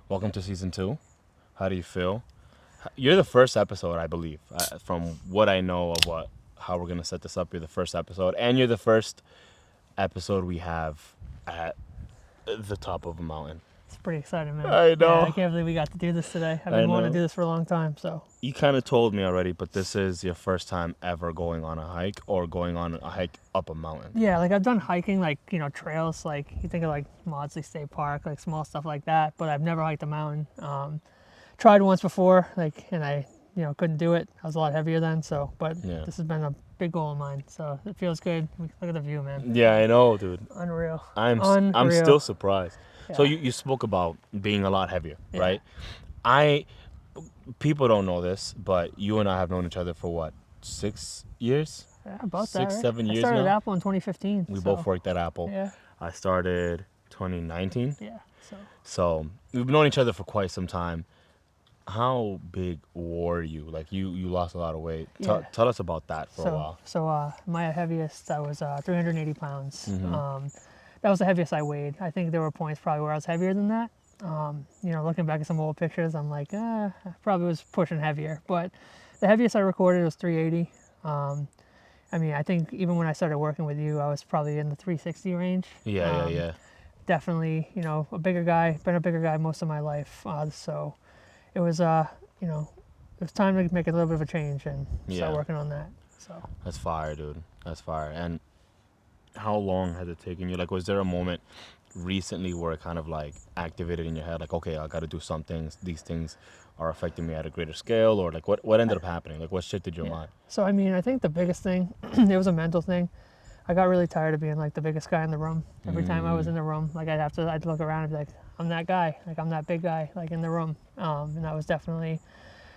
Welcome to season 2. How do you feel? You're the first episode, I believe. From what I know of how we're gonna set this up, you're the first episode, and you're the first episode we have at the top of a mountain. It's pretty exciting, man. I Yeah, know. I can't believe we got to do this today. I've I been wanting know. to do this for a long time, so. You kind of told me already, but this is your first time ever going on a hike or going on a hike up a mountain. Yeah, like I've done hiking, like, trails, like you think of like Maudsley State Park, like small stuff like that, but I've never hiked a mountain. Tried once before, and I, couldn't do it. I was a lot heavier then, so, but Yeah. this has been a big goal of mine, so it feels good. Look at the view, man. Yeah, I know, dude. Unreal. I'm Unreal. still surprised. So Yeah. you spoke about being a lot heavier, Yeah. right? People don't know this, but you and I have known each other for what, 6 years? Yeah, about 6, that, right? 7 years I started now. Apple in 2015. We so, both worked at Apple. Yeah, I started 2019. yeah, so. So we've known each other for quite some time. How big were you? Like you lost a lot of weight. Yeah. Tell us about that for a while. So my heaviest, I was 380 pounds. Mm-hmm. That was the heaviest I weighed. I think there were points probably where I was heavier than that. Looking back at some old pictures, I'm like, I probably was pushing heavier. But the heaviest I recorded was 380. I think even when I started working with you, I was probably in the 360 range. Yeah. Definitely, a bigger guy. Been a bigger guy most of my life. So it was, it was time to make a little bit of a change and start Yeah. working on that. So. That's fire, dude. That's fire. And how long has it taken you? Like, was there a moment recently where it kind of like activated in your head, like, okay, I got to do some things. These things are affecting me at a greater scale, or like, what ended up happening? Like, what shifted your mind? So, I think the biggest thing, it was a mental thing. I got really tired of being like the biggest guy in the room. Every time I was in the room, like I'd look around and be like, I'm that guy, like I'm that big guy, like in the room. And that was definitely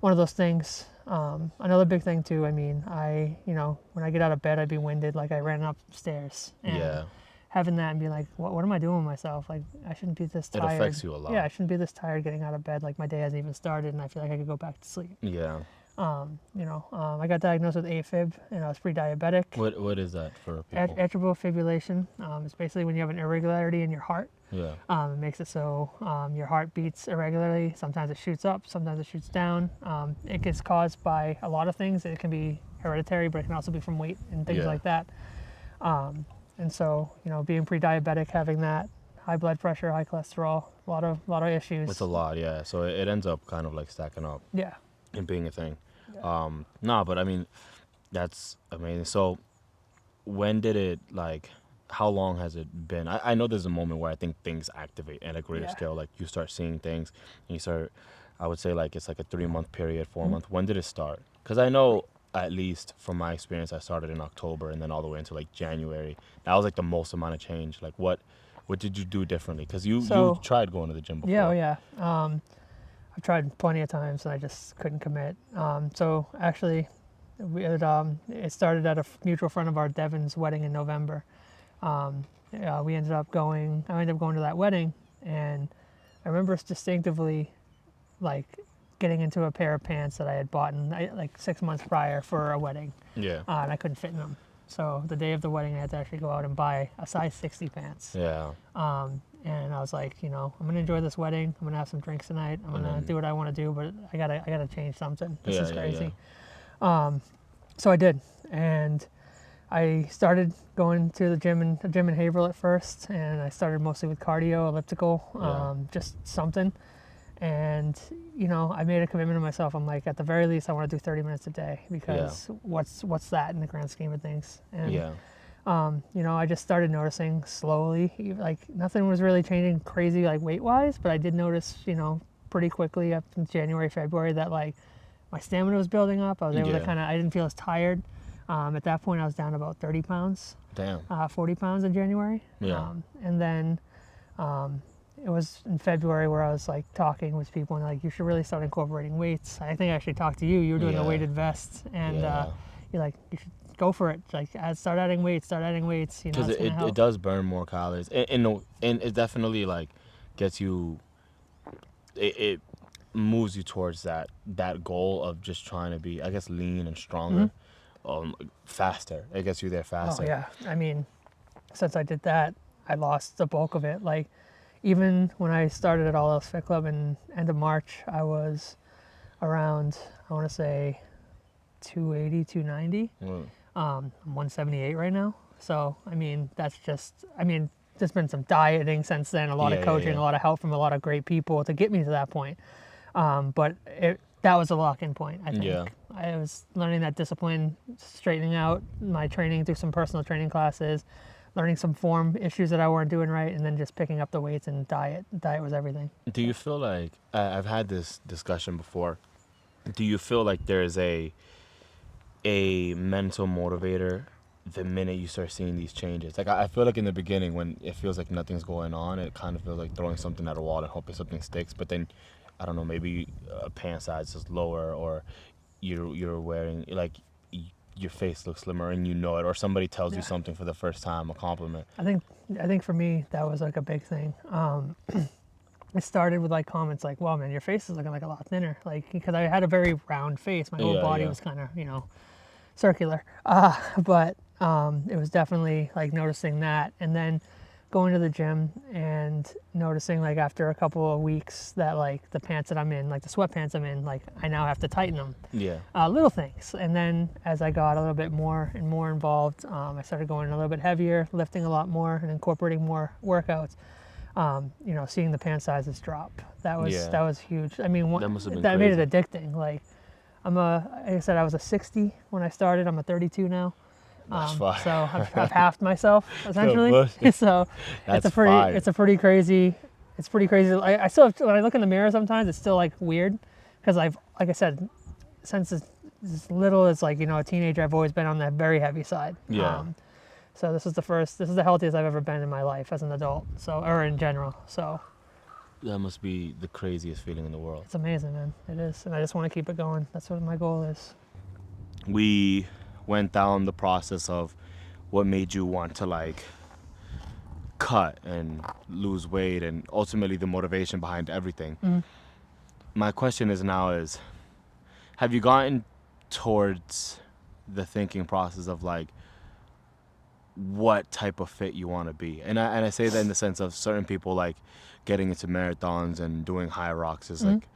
one of those things. Another big thing too, when I get out of bed, I'd be winded, like I ran upstairs. And Yeah. having that and being like, what am I doing with myself? Like, I shouldn't be this It tired. affects you a lot. Yeah, I shouldn't be this tired getting out of bed. Like, my day hasn't even started, and I feel like I could go back to sleep. Yeah. I got diagnosed with AFib, and I was pre-diabetic. What is that for people? Atrial fibrillation. It's basically when you have an irregularity in your heart. Yeah. It makes it so your heart beats irregularly. Sometimes it shoots up, sometimes it shoots down. It gets caused by a lot of things. It can be hereditary, but it can also be from weight and things Yeah. like that. And so, being pre-diabetic, having that, high blood pressure, high cholesterol, a lot of issues. It's a lot, yeah. So it ends up kind of like stacking up Yeah. and being a thing. Yeah. But I mean, that's amazing. So when did it, like, how long has it been? I know there's a moment where I think things activate at a greater Yeah. scale. Like you start seeing things and you start, I would say like it's like a 3-month period, 4 month. Mm-hmm. When did it start? Because I know, at least from my experience, I started in October and then all the way into like January. That was like the most amount of change. Like what did you do differently? Because you tried going to the gym before. Yeah, oh yeah. I've tried plenty of times and I just couldn't commit. So actually, it started at a mutual friend of our, Devin's wedding in November. We ended up going. I ended up going to that wedding, and I remember distinctively, like, getting into a pair of pants that I had bought like 6 months prior for a wedding, Yeah. and I couldn't fit in them. So the day of the wedding, I had to actually go out and buy a size 60 pants. Yeah. And I was like, I'm gonna enjoy this wedding. I'm gonna have some drinks tonight. I'm gonna do what I want to do, but I gotta change something. This is crazy. So I did, and I started going to the gym in Haverhill at first, and I started mostly with cardio, elliptical, just something. And I made a commitment to myself. I'm like, at the very least, I want to do 30 minutes a day, because what's that in the grand scheme of things? And Yeah. I just started noticing slowly, like nothing was really changing crazy, like weight-wise, but I did notice, pretty quickly up in January, February, that like my stamina was building up. I was able to I didn't feel as tired. At that point, I was down about 30 pounds, Damn. 40 pounds in January. Yeah. And then it was in February where I was like talking with people and like, you should really start incorporating weights. I think I actually talked to you. You were doing the Yeah. weighted vest, and Yeah. you're like, you should go for it. Like, start adding weights. Because it's gonna help. it does burn more calories, and it definitely like gets you. It moves you towards that goal of just trying to be, I guess, lean and stronger, faster. It gets you there faster. Oh yeah. Since I did that, I lost the bulk of it. Like, even when I started at All Else Fit Club in end of March, I was around, I want to say 280, 290. I'm 178 right now. So, I mean, there's been some dieting since then, a lot of coaching, a lot of help from a lot of great people to get me to that point. But that was a lock-in point, I think. Yeah. I was learning that discipline, straightening out my training through some personal training classes, learning some form issues that I weren't doing right, and then just picking up the weights and diet. Diet was everything. Do you feel like, I've had this discussion before, do you feel like there's a mental motivator the minute you start seeing these changes? Like, I feel like in the beginning when it feels like nothing's going on, it kind of feels like throwing something at a wall and hoping something sticks. But then, I don't know, maybe a pant size is lower, or you're wearing, like, your face looks slimmer and you know it, or somebody tells you something for the first time, a compliment. I think for me that was like a big thing. It started with like comments like, "Wow, man, your face is looking like a lot thinner." Like, because I had a very round face, my whole body was kind of, circular. But it was definitely like noticing that, and then going to the gym and noticing like after a couple of weeks that like the pants that I'm in, like the sweatpants I'm in, like I now have to tighten them. Yeah. Little things. And then as I got a little bit more and more involved, I started going a little bit heavier, lifting a lot more, and incorporating more workouts. Seeing the pant sizes drop, that was huge. I mean, that made it addicting. Like, like I said, I was a 60 when I started. I'm a 32 now. So I've halved myself essentially. So it's a pretty crazy. It's pretty crazy. I still have, when I look in the mirror sometimes, it's still like weird, because like I said, since as little as like a teenager, I've always been on the very heavy side. Yeah. So this is the healthiest I've ever been in my life as an adult. So, or in general. So that must be the craziest feeling in the world. It's amazing, man. It is, and I just want to keep it going. That's what my goal is. We went down the process of what made you want to like cut and lose weight, and ultimately the motivation behind everything. Mm-hmm. My question is have you gotten towards the thinking process of like what type of fit you want to be? And I say that in the sense of certain people like getting into marathons and doing high rocks is like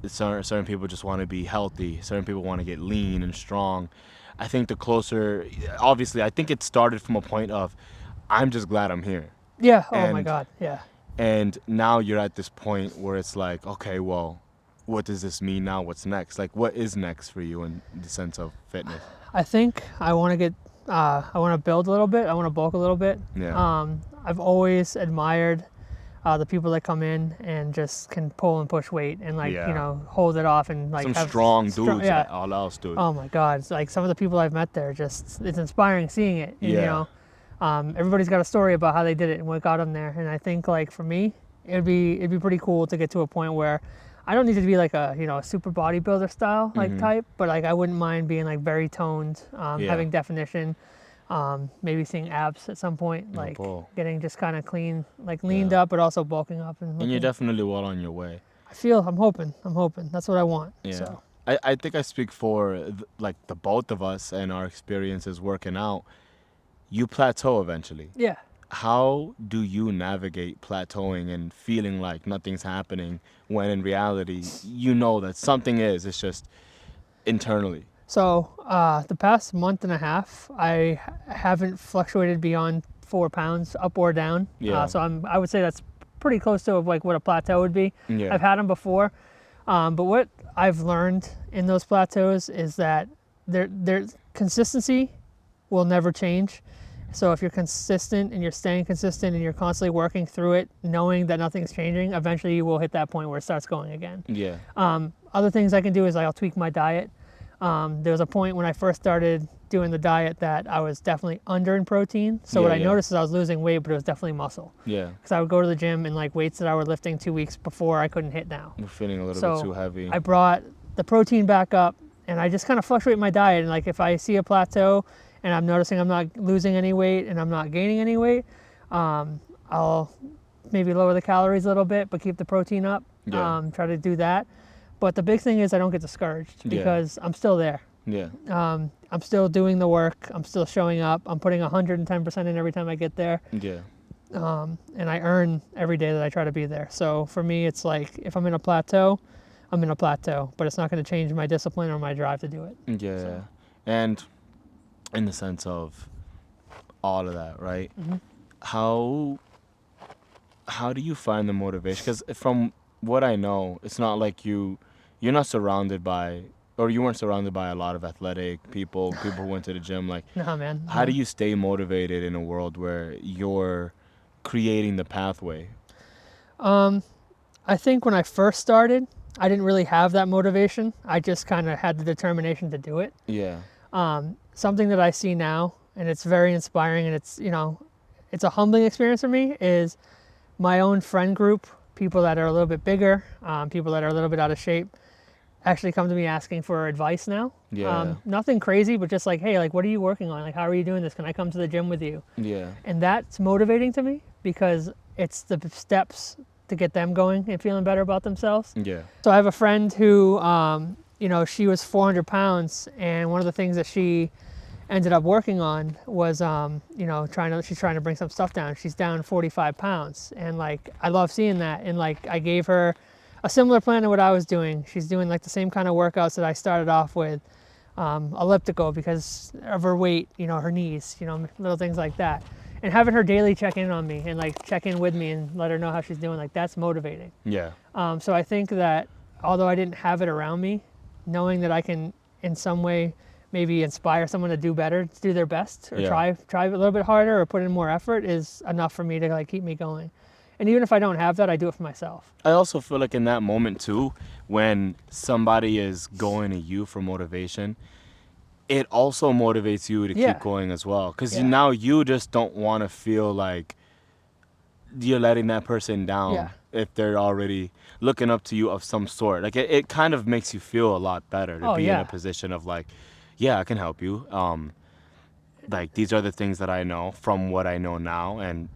certain people just want to be healthy, certain people want to get lean and strong. I think the closer, obviously, I think it started from a point of I'm just glad I'm here. Yeah. Oh my God. Yeah. And now you're at this point where it's like, okay, well, what does this mean now? What's next? Like, what is next for you in the sense of fitness? I think I want to build a little bit. I want to bulk a little bit. Yeah. I've always admired the people that come in and just can pull and push weight and hold it off and like some strong dudes. Yeah. All else, dude. Oh my God! It's like some of the people I've met there, it's inspiring seeing it. And, everybody's got a story about how they did it and what got them there. And I think like for me, it'd be pretty cool to get to a point where I don't need to be like a super bodybuilder style like type, but like I wouldn't mind being like very toned, having definition, maybe seeing abs at some point, like getting just kind of clean, like leaned up, but also bulking up. And you're definitely well on your way. I'm hoping. That's what I want. Yeah. So. I think I speak for like the both of us and our experiences working out. You plateau eventually. Yeah. How do you navigate plateauing and feeling like nothing's happening when in reality you know that something is? It's just internally. So the past month and a half, I haven't fluctuated beyond 4 pounds up or down. Yeah. So I would say that's pretty close to like what a plateau would be. Yeah. I've had them before, but what I've learned in those plateaus is that their consistency will never change. So if you're consistent and you're staying consistent and you're constantly working through it, knowing that nothing's changing, eventually you will hit that point where it starts going again. Yeah. Other things I can do is I'll tweak my diet. There was a point when I first started doing the diet that I was definitely under in protein. So what I noticed is I was losing weight, but it was definitely muscle. Yeah. Because I would go to the gym and like weights that I was lifting 2 weeks before I couldn't hit now. You're feeling a little bit too heavy. I brought the protein back up and I just kind of fluctuate my diet. And like if I see a plateau and I'm noticing I'm not losing any weight and I'm not gaining any weight, I'll maybe lower the calories a little bit, but keep the protein up. Yeah. Try to do that. But the big thing is I don't get discouraged because I'm still there. Yeah. I'm still doing the work. I'm still showing up. I'm putting 110% in every time I get there. Yeah. and I earn every day that I try to be there. So for me, it's like if I'm in a plateau, I'm in a plateau, but it's not going to change my discipline or my drive to do it. Yeah. So. And in the sense of all of that, right? Mm-hmm. How do you find the motivation? Because from what I know, it's not like you're not surrounded by, or you weren't surrounded by a lot of athletic people who went to the gym. Like, Nah, man. how do you stay motivated in a world where you're creating the pathway? I think when I first started, I didn't really have that motivation. I just kind of had the determination to do it. Yeah. Something that I see now, and it's very inspiring, and it's, it's a humbling experience for me, is my own friend group, people that are a little bit bigger, people that are a little bit out of shape, actually come to me asking for advice now. Yeah. Nothing crazy, but just like, hey, like, what are you working on? Like, how are you doing this? Can I come to the gym with you? Yeah. And that's motivating to me because it's the steps to get them going and feeling better about themselves. Yeah. So I have a friend who, she was 400 pounds, and one of the things that she ended up working on was, she's trying to bring some stuff down. She's down 45 pounds, and like I love seeing that. And like I gave her a similar plan to what I was doing. She's doing like the same kind of workouts that I started off with, elliptical because of her weight, her knees, little things like that. And having her daily check in on me and like check in with me and let her know how she's doing, like that's motivating. Yeah. So I think that although I didn't have it around me, knowing that I can in some way maybe inspire someone to do better, to do their best, or try a little bit harder or put in more effort is enough for me to like keep me going. And even if I don't have that, I do it for myself. I also feel like in that moment too, when somebody is going to you for motivation, it also motivates you to keep going as well. Because now you just don't want to feel like you're letting that person down if they're already looking up to you of some sort. Like it kind of makes you feel a lot better to be in a position of like, yeah, I can help you. Like these are the things that I know from what I know now, and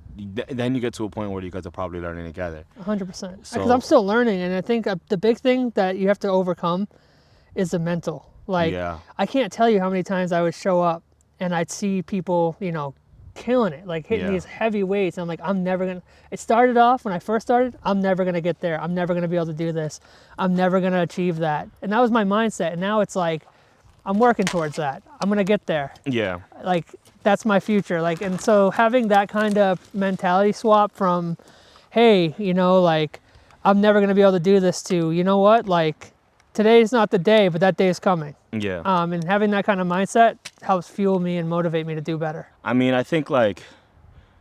then you get to a point where you guys are probably learning together. 100%. Because I'm still learning, and I think the big thing that you have to overcome is the mental. Like, I can't tell you how many times I would show up and I'd see people, killing it, like hitting these heavy weights. And I'm like, I'm never going to, it started off when I first started, I'm never going to get there. I'm never going to be able to do this. I'm never going to achieve that. And that was my mindset. And now it's like, I'm working towards that. I'm going to get there. Yeah. Like, that's my future. Like, and so having that kind of mentality swap from, hey, like, I'm never going to be able to do this to, you know what, like, today's not the day, but that day is coming. Yeah. And having that kind of mindset helps fuel me and motivate me to do better. I mean, I think like,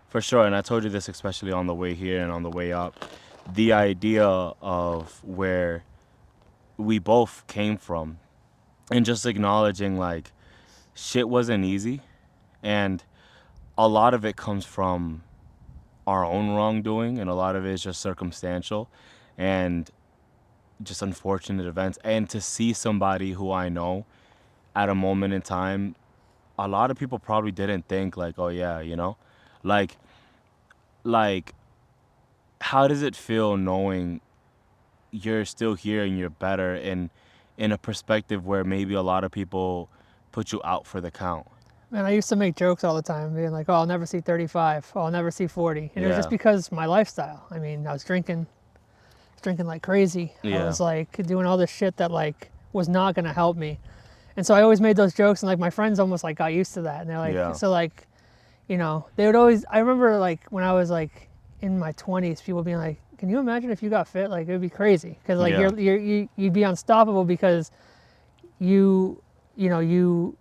for sure, and I told you this especially on the way here and on the way up, the idea of where we both came from and just acknowledging like shit wasn't easy, and a lot of it comes from our own wrongdoing, and a lot of it is just circumstantial and just unfortunate events. And to see somebody who I know at a moment in time, a lot of people probably didn't think like, oh yeah, like how does it feel knowing you're still here and you're better in a perspective where maybe a lot of people put you out for the count? Man, I used to make jokes all the time, being like, oh, I'll never see 35, oh, I'll never see 40. And it was just because my lifestyle. I mean, I was drinking like crazy. I was like doing all this shit that like was not going to help me. And so I always made those jokes, and like my friends almost like got used to that. And they're like, so like, they would always, I remember like when I was like in my 20s, people being like, can you imagine if you got fit? Like, it would be crazy. Cause like you'd be unstoppable because you've been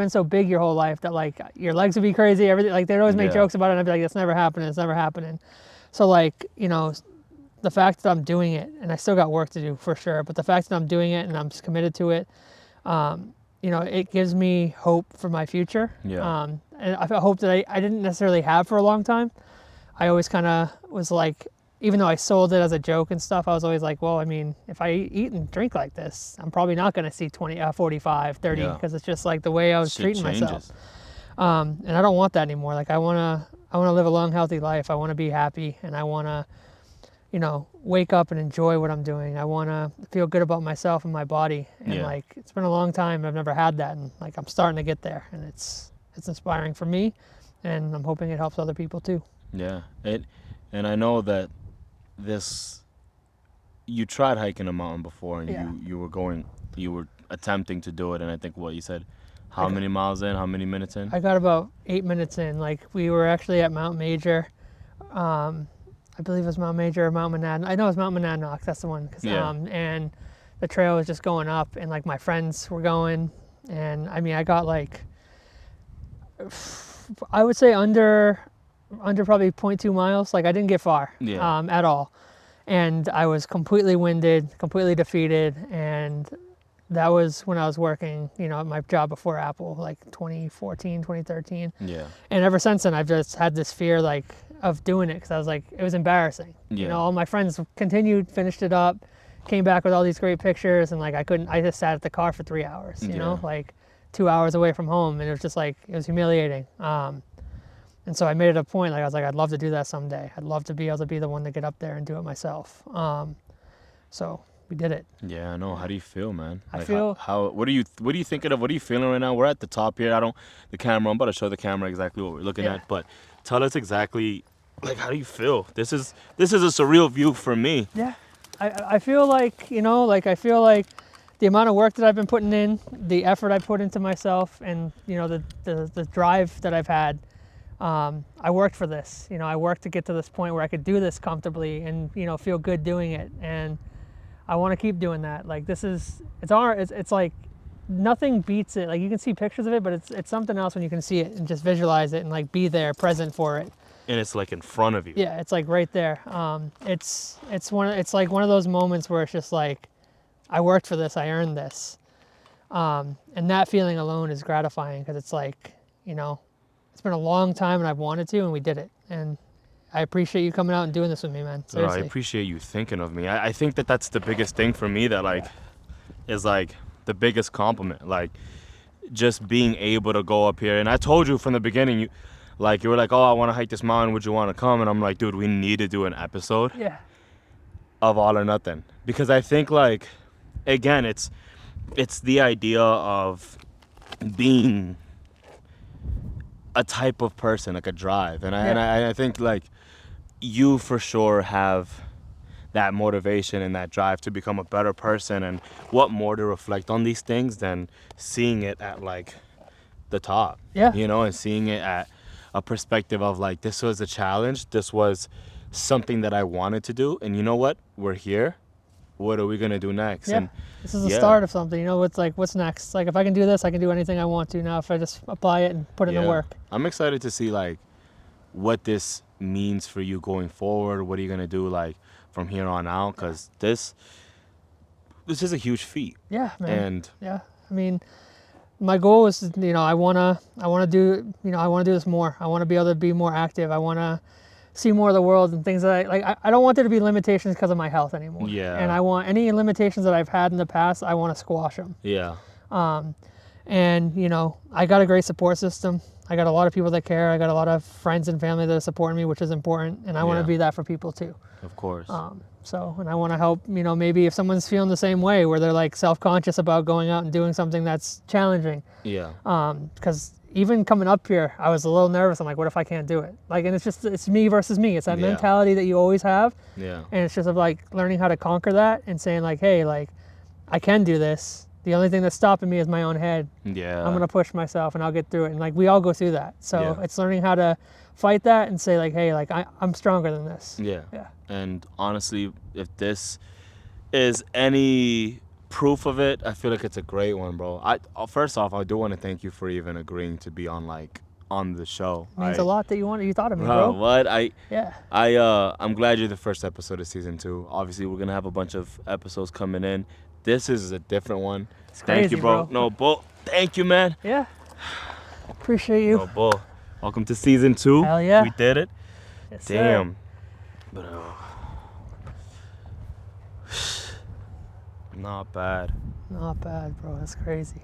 so big your whole life that like your legs would be crazy, everything. Like they'd always make jokes about it, and I'd be like, that's never happening. It's never happening. So like, the fact that I'm doing it, and I still got work to do for sure, but the fact that I'm doing it and I'm just committed to it, it gives me hope for my future. And I hope that I didn't necessarily have for a long time. I always kind of was like, even though I sold it as a joke and stuff, I was always like, well, I mean, if I eat and drink like this, I'm probably not going to see 45, 30, because it's just like the way I was treating myself. And I don't want that anymore. Like I want to live a long, healthy life. I want to be happy, and I want to, wake up and enjoy what I'm doing. I want to feel good about myself and my body. And like, it's been a long time. I've never had that. And like, I'm starting to get there, and it's inspiring for me, and I'm hoping it helps other people too. Yeah. And I know that this, you tried hiking a mountain before, and Yeah. you were attempting to do it, and I think what you said, I how got, many miles in, how many minutes in? I got about 8 minutes in. Like we were actually at Mount Major. I believe it was Mount Major or Mount Monadnock. I know it was Mount Monadnock. That's the one. Yeah. And the trail was just going up, and like my friends were going, and I mean I got like, I would say under probably 0.2 miles. Like I didn't get far Yeah. at all, and I was completely winded, completely defeated, and that was when I was working, at my job before Apple, like 2014, 2013. Yeah. And ever since then, I've just had this fear, like, of doing it because I was like, it was embarrassing. Yeah. All my friends continued, finished it up, came back with all these great pictures, and like I just sat at the car for 3 hours, like 2 hours away from home, and it was just like, it was humiliating. And so I made it a point, like I was like, I'd love to do that someday. I'd love to be able to be the one to get up there and do it myself. So we did it. Yeah, I know. How do you feel, man? I Like feel, how what are you thinking of? What are you feeling right now? We're at the top here. I'm about to show the camera exactly what we're looking Yeah. at, but tell us exactly, like, how do you feel? This is a surreal view for me. yeah, I feel like, I feel like the amount of work that I've been putting in, the effort I put into myself, and, the drive that I've had, I worked for this. I worked to get to this point where I could do this comfortably and, feel good doing it. And I want to keep doing that. Like it's like nothing beats it. Like you can see pictures of it, but it's something else when you can see it and just visualize it and like be there, present for it. And it's like in front of you. Yeah, it's like right there. It's like one of those moments where it's just like, I worked for this, I earned this, and that feeling alone is gratifying because it's like, it's been a long time and I've wanted to, and we did it. And I appreciate you coming out and doing this with me, man. No, I Seriously. appreciate you thinking of me. I think that that's the biggest thing for me that like is like the biggest compliment. Like just being able to go up here. And I told you from the beginning, you were like, oh, I want to hike this mountain. Would you want to come? And I'm like, dude, we need to do an episode Yeah. of All or Nothing, because I think like, again, it's the idea of being a type of person, like a drive, and I think like you for sure have that motivation and that drive to become a better person. And what more to reflect on these things than seeing it at like the top, Yeah. and seeing it at a perspective of like, this was a challenge, this was something that I wanted to do, and you know what, we're here, what are we gonna do next? Yeah. And this is the start of something. It's like, what's next? Like if I can do this, I can do anything I want to now if I just apply it and put in the work. I'm excited to see like what this means for you going forward. What are you gonna do like from here on out? Because this is a huge feat. Yeah, man. And yeah, I mean, my goal is, I wanna do this more. I want to be able to be more active. I want to see more of the world and things that I don't want there to be limitations because of my health anymore. Yeah. And I want any limitations that I've had in the past, I want to squash them. Yeah. And I got a great support system. I got a lot of people that care. I got a lot of friends and family that are supporting me, which is important. And I want to be that for people too. Of course. And I want to help, maybe if someone's feeling the same way, where they're like self-conscious about going out and doing something that's challenging. Yeah. Because even coming up here, I was a little nervous. I'm like, what if I can't do it? Like, and it's me versus me. It's that mentality that you always have. Yeah. And it's just like learning how to conquer that and saying like, hey, like, I can do this. The only thing that's stopping me is my own head. Yeah. I'm gonna push myself and I'll get through it. And like we all go through that. So it's learning how to fight that and say like, hey, like I'm stronger than this. Yeah. Yeah. And honestly, if this is any proof of it, I feel like it's a great one, bro. First off, I do want to thank you for even agreeing to be on the show. It means a lot that you thought of me, bro. What? Yeah. I'm glad you're the first episode of season 2. Obviously, we're gonna have a bunch of episodes coming in. This is a different one. It's Thank crazy, you, bro. No, Bull. Thank you, man. Yeah. Appreciate you. No, Bull. Welcome to season 2. Hell yeah. We did it. Yes, sir. Damn. But not bad. Not bad, bro. That's crazy.